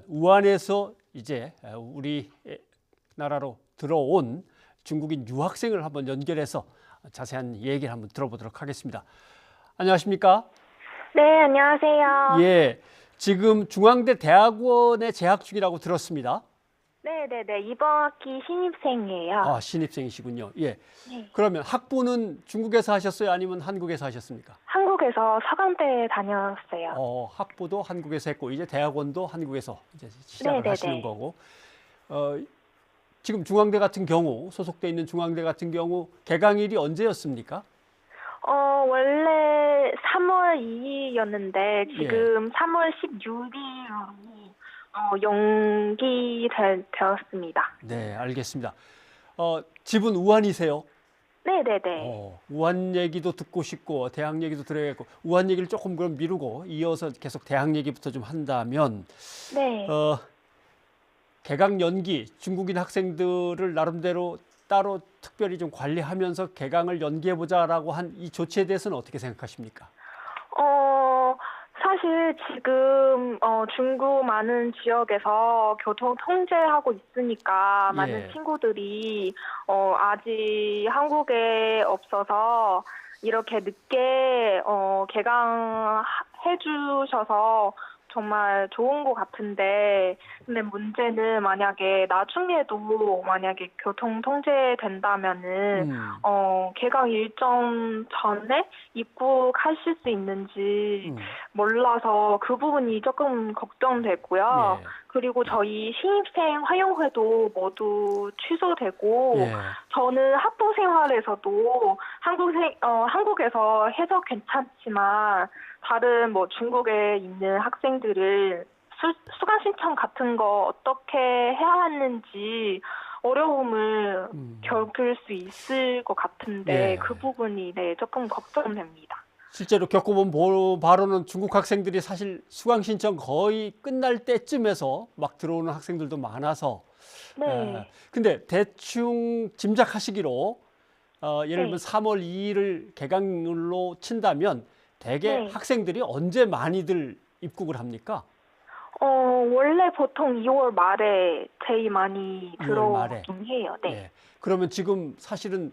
우한에서 이제 우리나라로 들어온 중국인 유학생을 한번 연결해서 자세한 얘기를 한번 들어보도록 하겠습니다. 안녕하십니까? 네, 안녕하세요. 예, 지금 중앙대 대학원에 재학 중이라고 들었습니다. 네네네, 이번 학기 신입생이에요. 아, 신입생이시군요. 예. 네. 그러면 학부는 중국에서 하셨어요? 아니면 한국에서 하셨습니까? 한국에서 서강대 다녔어요. 학부도 한국에서 했고 이제 대학원도 한국에서 이제 시작을 네네네. 하시는 거고. 지금 중앙대 같은 경우 소속돼 있는 중앙대 같은 경우 개강일이 언제였습니까? 원래 3월 2일이었는데 예. 지금 3월 16일로 되었습니다. 네, 알겠습니다. 집은 우한이세요? 네네네. 우한 얘기도 듣고 싶고 대학 얘기도 들어야겠고 우한 얘기를 조금 그럼 미루고 이어서 계속 대학 얘기부터 좀 한다면 네. 개강 연기 중국인 학생들을 나름대로 따로 특별히 좀 관리하면서 개강을 연기해보자라고 한 이 조치에 대해서는 어떻게 생각하십니까? 사실 지금 중국 많은 지역에서 교통 통제하고 있으니까 예. 많은 친구들이 아직 한국에 없어서 이렇게 늦게 개강해 주셔서 정말 좋은 것 같은데, 근데 문제는 만약에 나중에도 만약에 교통 통제된다면은 개강 일정 전에 입국하실 수 있는지 몰라서 그 부분이 조금 걱정되고요. 예. 그리고 저희 신입생 화영회도 모두 취소되고, 예. 저는 학부 생활에서도 한국에서 해서 괜찮지만 다른 뭐 중국에 있는 학생들을 수강 신청 같은 거 어떻게 해야 하는지 어려움을 겪을 수 있을 것 같은데 예. 그 부분이 조금 걱정됩니다. 실제로 겪어본 바로는 중국 학생들이 사실 수강 신청 거의 끝날 때쯤에서 막 들어오는 학생들도 많아서 네. 근데 대충 짐작하시기로 예를 들면 네. 3월 2일을 개강일로 친다면 대개 네. 학생들이 언제 많이들 입국을 합니까? 원래 보통 2월 말에 제일 많이 2월 말에. 들어오긴 해요. 네. 예. 그러면 지금 사실은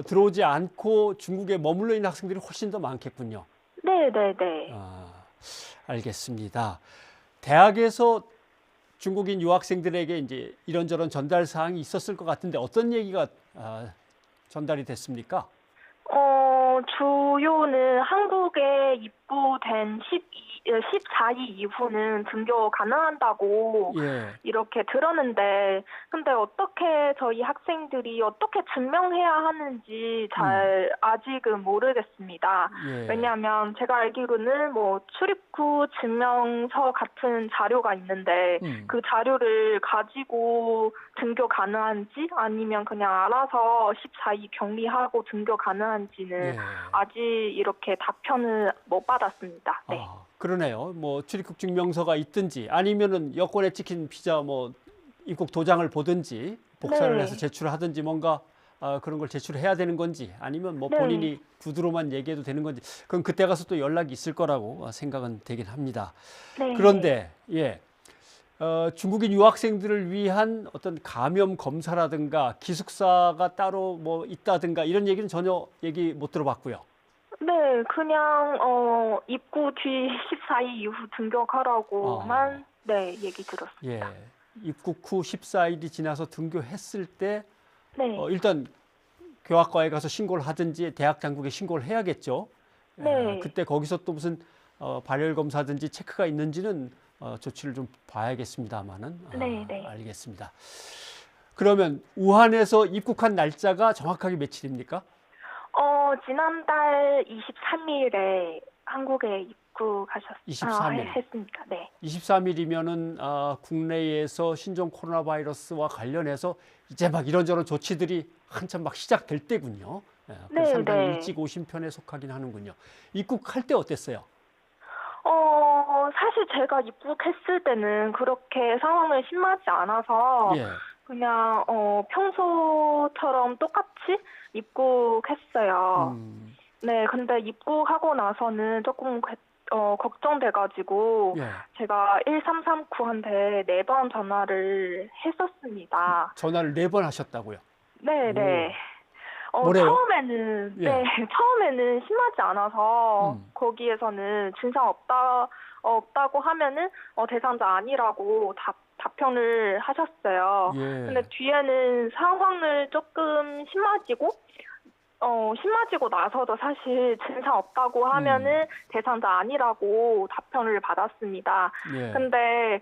들어오지 않고 중국에 머물러 있는 학생들이 훨씬 더 많겠군요. 네. 알겠습니다. 대학에서 중국인 유학생들에게 이제 이런저런 전달 사항이 있었을 것 같은데 어떤 얘기가 전달이 됐습니까? 주요는 한국에 입국된 14일 이후는 등교 가능한다고 예. 이렇게 들었는데, 근데 어떻게 저희 학생들이 어떻게 증명해야 하는지 잘 아직은 모르겠습니다. 예. 왜냐하면 제가 알기로는 뭐 출입국 증명서 같은 자료가 있는데 그 자료를 가지고 등교 가능한지 아니면 그냥 알아서 14일 격리하고 등교 가능한지는 예. 아직 이렇게 답변을 못 받았습니다. 네. 그러네요. 뭐 출입국 증명서가 있든지 아니면은 여권에 찍힌 비자 뭐 입국 도장을 보든지 복사를 네. 해서 제출하든지 뭔가 그런 걸 제출해야 되는 건지 아니면 뭐 네. 본인이 구두로만 얘기해도 되는 건지 그럼 그때 가서 또 연락이 있을 거라고 생각은 되긴 합니다. 네. 그런데 중국인 유학생들을 위한 어떤 감염 검사라든가 기숙사가 따로 뭐 있다든가 이런 얘기는 전혀 얘기 못 들어봤고요. 네, 그냥 입국 뒤 14일 이후 등교하라고만 얘기 들었습니다. 예. 입국 후 14일이 지나서 등교했을 때 네. 일단 교학과에 가서 신고를 하든지 대학 당국에 신고를 해야겠죠. 네. 그때 거기서 또 무슨 발열 검사든지 체크가 있는지는 조치를 좀 봐야겠습니다만은. 네. 알겠습니다. 그러면 우한에서 입국한 날짜가 정확하게 며칠입니까? 지난달 23일에 한국에 했습니다. 네. 23일이면은 국내에서 신종 코로나 바이러스와 관련해서 이제 막 이런저런 조치들이 한참 막 시작될 때군요. 상당히 일찍 오신 편에 속하긴 하는군요. 입국할 때 어땠어요? 사실 제가 입국했을 때는 그렇게 상황을 심하지 않아서 그냥 평소처럼 똑같이 입국했어요. 네, 근데 입국하고 나서는 조금 걱정돼가지고 예. 제가 1339한테 4번 전화를 했었습니다. 전화를 4번 하셨다고요? 네, 오. 네. 뭐래요? 처음에는, 예. 네, 처음에는 심하지 않아서 음. 거기에서는 증상 없다고 하면은 대상자 아니라고 답변을 하셨어요. 근데 예. 뒤에는 상황을 조금 심해지고 나서도 사실 증상 없다고 하면은 대상자 아니라고 답변을 받았습니다. 예. 근데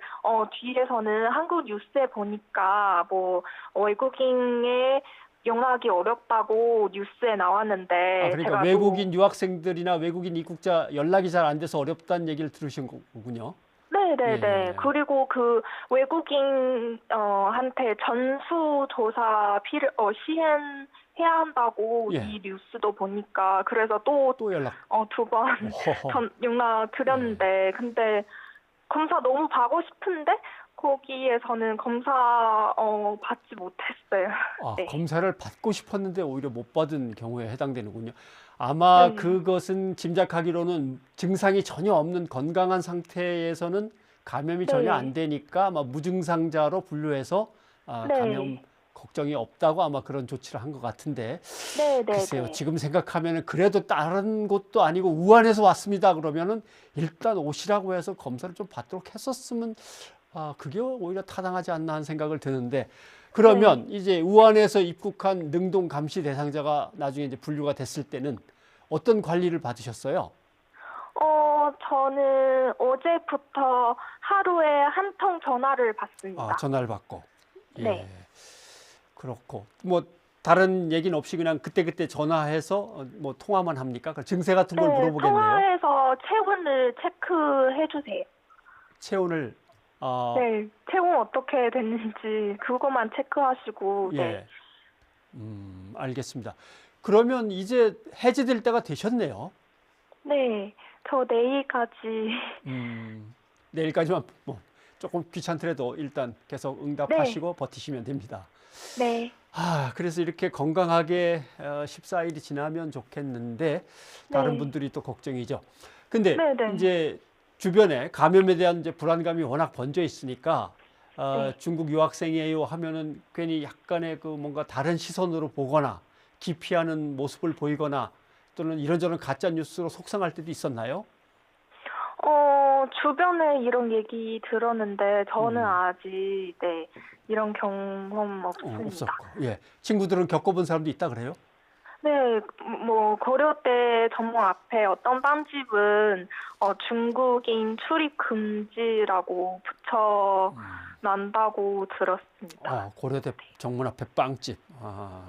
뒤에서는 한국 뉴스에 보니까 뭐 외국인의 영락이 어렵다고 뉴스에 나왔는데 그러니까 제가 외국인 유학생들이나 외국인 입국자 연락이 잘 안 돼서 어렵다는 얘기를 들으신 거군요. 네네네. 예. 그리고 그 외국인 한테 전수조사 시행해야 한다고 예. 이 뉴스도 보니까 그래서 또 또 연락. 2번 어허허. 연락 드렸는데 근데 검사 너무 받고 싶은데 거기에서는 검사 받지 못했어요. 네. 검사를 받고 싶었는데 오히려 못 받은 경우에 해당되는군요. 아마 네. 그것은 짐작하기로는 증상이 전혀 없는 건강한 상태에서는 감염이 전혀 안 되니까 아마 무증상자로 분류해서 감염 네. 걱정이 없다고 아마 그런 조치를 한 것 같은데 글쎄요. 네네네. 지금 생각하면은 그래도 다른 곳도 아니고 우한에서 왔습니다. 그러면은 일단 오시라고 해서 검사를 좀 받도록 했었으면 그게 오히려 타당하지 않나 하는 생각을 드는데 그러면 이제 우한에서 입국한 능동 감시 대상자가 나중에 이제 분류가 됐을 때는 어떤 관리를 받으셨어요? 저는 어제부터 하루에 한 통 전화를 받습니다. 전화를 받고. 예. 네. 그렇고 뭐 다른 얘기는 없이 그냥 그때그때 전화해서 뭐 통화만 합니까? 그 증세 같은 걸 네, 물어보겠네요. 통화해서 체온을 체크해 주세요. 체온을 네, 체온 어떻게 됐는지 그것만 체크하시고, 네. 예. 알겠습니다. 그러면 이제 해제될 때가 되셨네요. 네, 저 내일까지. 내일까지만 뭐 조금 귀찮더라도 일단 계속 응답하시고 버티시면 됩니다. 네, 그래서 이렇게 건강하게 14일이 지나면 좋겠는데 다른 네. 분들이 또 걱정이죠. 근데 네네. 이제 주변에 감염에 대한 이제 불안감이 워낙 번져 있으니까 네. 중국 유학생이에요 하면은 괜히 약간의 그 뭔가 다른 시선으로 보거나 기피하는 모습을 보이거나 또는 이런저런 가짜 뉴스로 속상할 때도 있었나요? 주변에 이런 얘기 들었는데 저는 아직, 네, 이런 경험 없습니다. 없었고. 예. 친구들은 겪어본 사람도 있다 그래요? 네, 뭐 고려대 전문 앞에 어떤 빵집은 중국인 출입 금지라고 붙여난다고 들었습니다. 고려대 정문 앞에 빵집.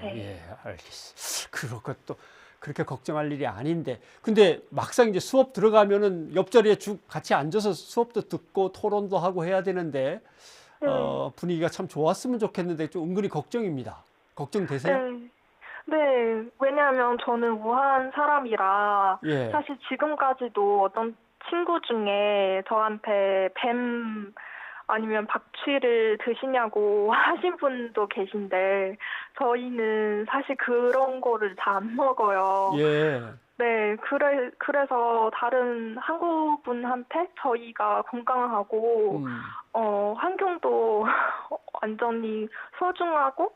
네. 예, 알겠어. 그것도 그렇게 걱정할 일이 아닌데. 근데 막상 이제 수업 들어가면은 옆자리에 같이 앉아서 수업도 듣고 토론도 하고 해야 되는데 분위기가 참 좋았으면 좋겠는데 좀 은근히 걱정입니다. 걱정되세요? 네, 왜냐하면 저는 우한 사람이라 예. 사실 지금까지도 어떤 친구 중에 저한테 뱀 아니면 박쥐를 드시냐고 하신 분도 계신데 저희는 사실 그런 거를 잘 안 먹어요. 예. 네, 그래서 다른 한국 분한테 저희가 건강하고 환경도 완전히 소중하고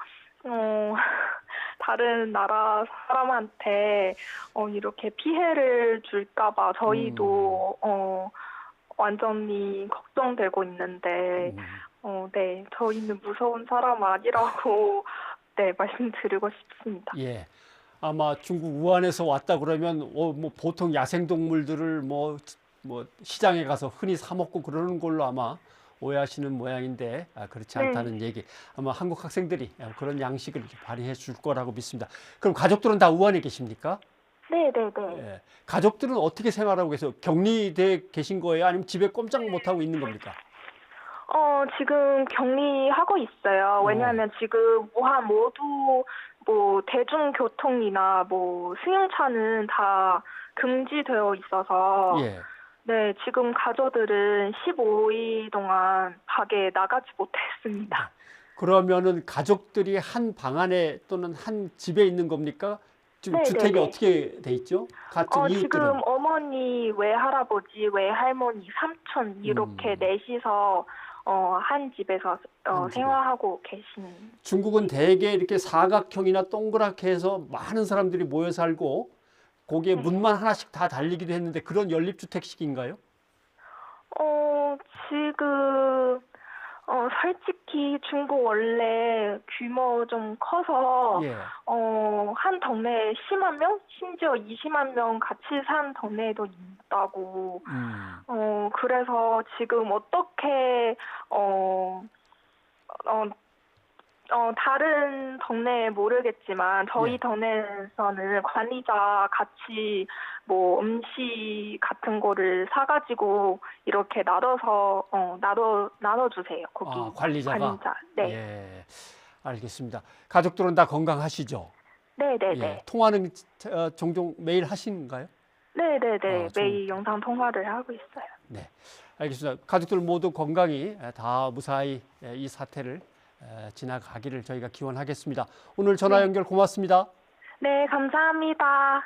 다른 나라 사람한테 이렇게 피해를 줄까봐 저희도 완전히 걱정되고 있는데 네, 저희는 무서운 사람 아니라고 네, 말씀드리고 싶습니다. 예. 아마 중국 우한에서 왔다 그러면 뭐 보통 야생 동물들을 뭐 시장에 가서 흔히 사 먹고 그러는 걸로 아마 오해하시는 모양인데 그렇지 않다는 얘기. 아마 한국 학생들이 그런 양식을 발휘해 줄 거라고 믿습니다. 그럼 가족들은 다 우한에 계십니까? 네. 예. 가족들은 어떻게 생활하고 계세요? 격리돼 계신 거예요? 아니면 집에 꼼짝 못 하고 있는 겁니까? 지금 격리하고 있어요. 왜냐하면 지금 우한 모두 뭐 대중교통이나 뭐 승용차는 다 금지되어 있어서 예. 네, 지금 가족들은 15일 동안 밖에 나가지 못했습니다. 그러면은 가족들이 한 방 안에 또는 한 집에 있는 겁니까? 지금 주택이 어떻게 돼 있죠? 같은 이웃들은? 지금 외할머니, 외할아버지, 외할머니, 삼촌 이렇게 넷이서 한 집에서 한 집에. 생활하고 계신. 중국은 대개 이렇게 사각형이나 동그랗게 해서 많은 사람들이 모여 살고 거기에 네. 문만 하나씩 다 달리기도 했는데 그런 연립주택식인가요? 지금 솔직히 중국 원래 규모 좀 커서 예. 한 동네에 10만 명, 심지어 20만 명 같이 사는 동네도 있다고. 그래서 지금 어떻게 다른 동네 모르겠지만 저희 예. 동네에서는 관리자 같이 뭐 음식 같은 거를 사가지고 이렇게 나눠서 나눠주세요. 거기 관리자가? 관리자. 네. 예. 알겠습니다. 가족들은 다 건강하시죠? 네네네. 예. 통화는 종종 매일 하시는가요? 네네네. 좀- 매일 영상 통화를 하고 있어요. 네. 알겠습니다. 가족들 모두 건강히 다 무사히 이 사태를 지나가기를 저희가 기원하겠습니다. 오늘 전화 네. 연결 고맙습니다. 네, 감사합니다.